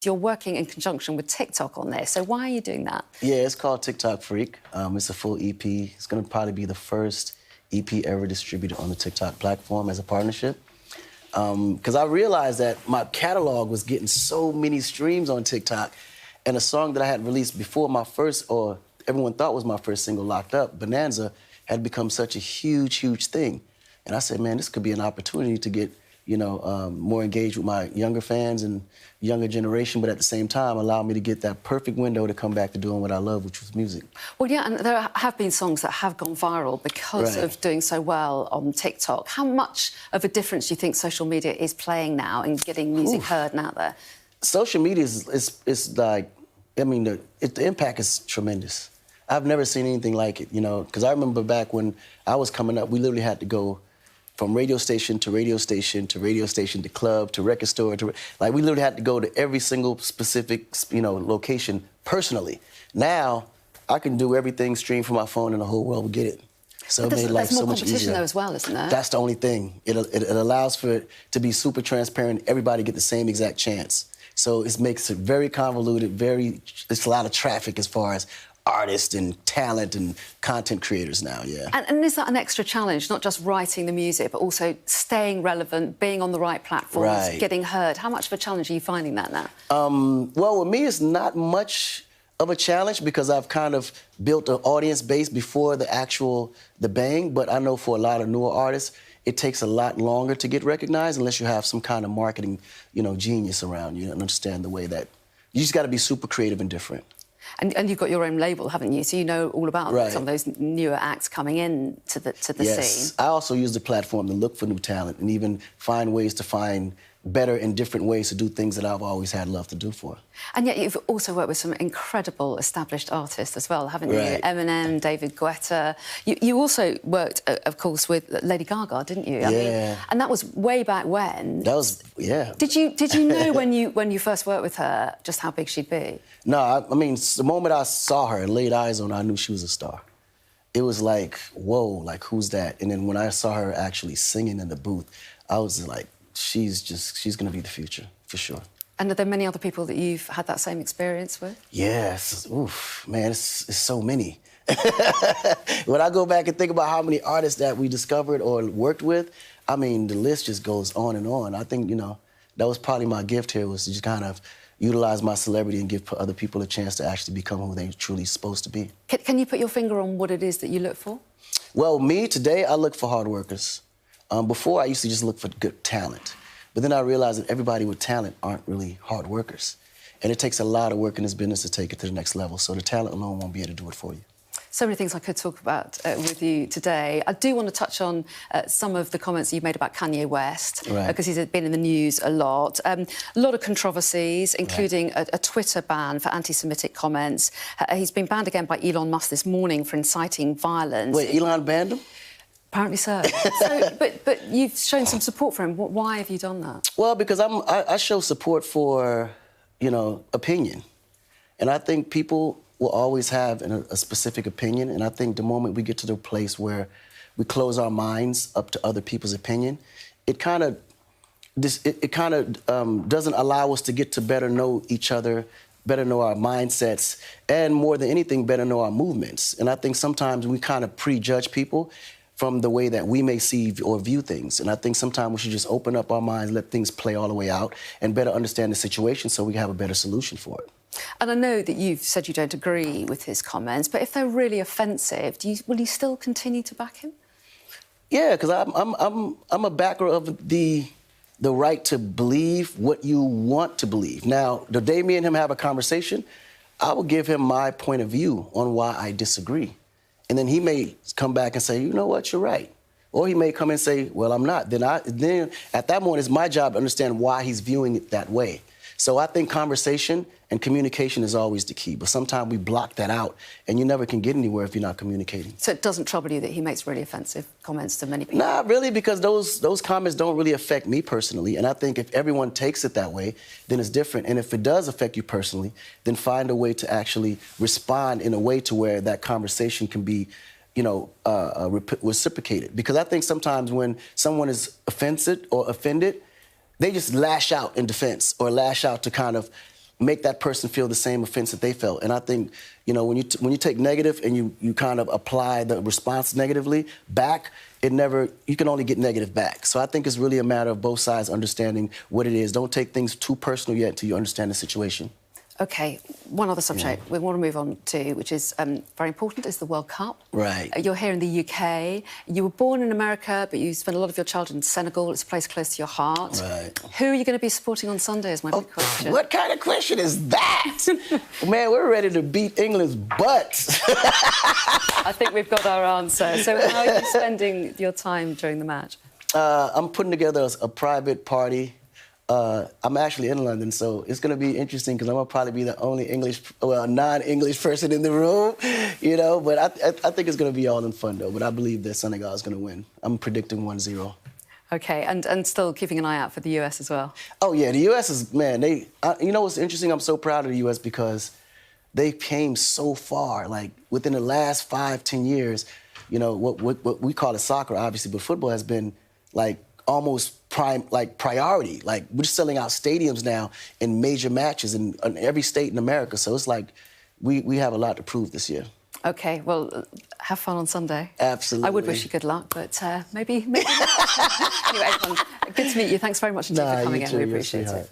You're working in conjunction with TikTok on this, so why are you doing that? Yeah, it's called TikTok Freak. It's a full EP. It's going to probably be the first EP ever distributed on the TikTok platform as a partnership. Because I realized that my catalog was getting so many streams on TikTok, and a song that I had released before my first, or everyone thought was my first single, Locked Up, Bonanza, had become such a huge, huge thing. And I said, man, this could be an opportunity to get, more engaged with my younger fans and younger generation, but at the same time allow me to get that perfect window to come back to doing what I love, which was music. Well, yeah, and there have been songs that have gone viral because of doing so well on TikTok. How much of a difference do you think social media is playing now in getting music heard and out there? Social media is like, I mean, the impact is tremendous. I've never seen anything like it, because I remember back when I was coming up, we literally had to go from radio station to radio station to radio station to club to record store to we literally had to go to every single specific location personally. Now I can do everything stream from my phone and the whole world will get it. So it made life so much easier. There's more competition though as well, isn't there? That's the only thing. It allows for it to be super transparent. Everybody get the same exact chance. So it makes it very convoluted. It's a lot of traffic as far as artists and talent and content creators now, yeah. And is that an extra challenge, not just writing the music, but also staying relevant, being on the right platforms, getting heard? How much of a challenge are you finding that now? Well, with me, it's not much of a challenge because I've kind of built an audience base before the bang, but I know for a lot of newer artists, it takes a lot longer to get recognized unless you have some kind of marketing, genius around you and understand the way that you just got to be super creative and different. And you've got your own label, haven't you? So you know all about some of those newer acts coming in to the scene. I also use the platform to look for new talent and even find ways to find better and different ways to do things that I've always had love to do for. And yet you've also worked with some incredible established artists as well, haven't you? Eminem, David Guetta. You also worked, of course, with Lady Gaga, didn't you? I mean, and that was way back when. That was, Did you know when you first worked with her just how big she'd be? No, I mean, the moment I saw her and laid eyes on her, I knew she was a star. It was like, whoa, like, who's that? And then when I saw her actually singing in the booth, I was like, she's going to be the future, for sure. And are there many other people that you've had that same experience with? Yes. Oof, man, it's so many. When I go back and think about how many artists that we discovered or worked with, I mean, the list just goes on and on. I think, that was probably my gift here, was to just kind of utilize my celebrity and give other people a chance to actually become who they're truly supposed to be. Can you put your finger on what it is that you look for? Well, me, today, I look for hard workers. Before, I used to just look for good talent. But then I realized that everybody with talent aren't really hard workers. And it takes a lot of work in this business to take it to the next level. So the talent alone won't be able to do it for you. So many things I could talk about with you today. I do want to touch on some of the comments you made about Kanye West, because he's been in the news a lot. A lot of controversies, including a Twitter ban for anti-Semitic comments. He's been banned again by Elon Musk this morning for inciting violence. Wait, Elon banned him? Apparently so. But you've shown some support for him. Why have you done that? Well, because I show support for, opinion. And I think people will always have a specific opinion. And I think the moment we get to the place where we close our minds up to other people's opinion, it kind of doesn't allow us to get to better know each other, better know our mindsets, and more than anything, better know our movements. And I think sometimes we kind of prejudge people from the way that we may see or view things. And I think sometimes we should just open up our minds, let things play all the way out, and better understand the situation so we can have a better solution for it. And I know that you've said you don't agree with his comments, but if they're really offensive, will you still continue to back him? Yeah, because I'm a backer of the right to believe what you want to believe. Now, the day me and him have a conversation, I will give him my point of view on why I disagree. And then he may come back and say, you know what, you're right. Or he may come and say, well, I'm not. Then at that moment, it's my job to understand why he's viewing it that way. So I think conversation and communication is always the key. But sometimes we block that out, and you never can get anywhere if you're not communicating. So it doesn't trouble you that he makes really offensive comments to many people? Not really, because those comments don't really affect me personally. And I think if everyone takes it that way, then it's different. And if it does affect you personally, then find a way to actually respond in a way to where that conversation can be, reciprocated. Because I think sometimes when someone is offended, they just lash out in defense or lash out to kind of make that person feel the same offense that they felt. And I think, you know, when you take negative and you kind of apply the response negatively back, you can only get negative back. So I think it's really a matter of both sides understanding what it is. Don't take things too personal yet until you understand the situation. OK, one other subject we want to move on to, which is very important, is the World Cup. Right. You're here in the UK. You were born in America, but you spent a lot of your childhood in Senegal. It's a place close to your heart. Right. Who are you going to be supporting on Sunday is my big question. What kind of question is that? Man, we're ready to beat England's butts. I think we've got our answer. So how are you spending your time during the match? I'm putting together a private party. I'm actually in London, so it's going to be interesting because I'm going to probably be the only non-English person in the room, you know. But I think it's going to be all in fun, though. But I believe that Senegal is going to win. I'm predicting 1-0. OK, and still keeping an eye out for the US as well? Oh, yeah, the US is, man, you know what's interesting? I'm so proud of the US because they came so far. Like, within the last 5-10 years, you know, what we call it soccer, obviously, but football has been, like, almost priority. Like, we're selling out stadiums now in major matches in every state in America. So it's like we have a lot to prove this year. OK, well, have fun on Sunday. Absolutely. I would wish you good luck, but maybe not. Anyway, Akon, good to meet you. Thanks very much indeed for coming in. We appreciate it.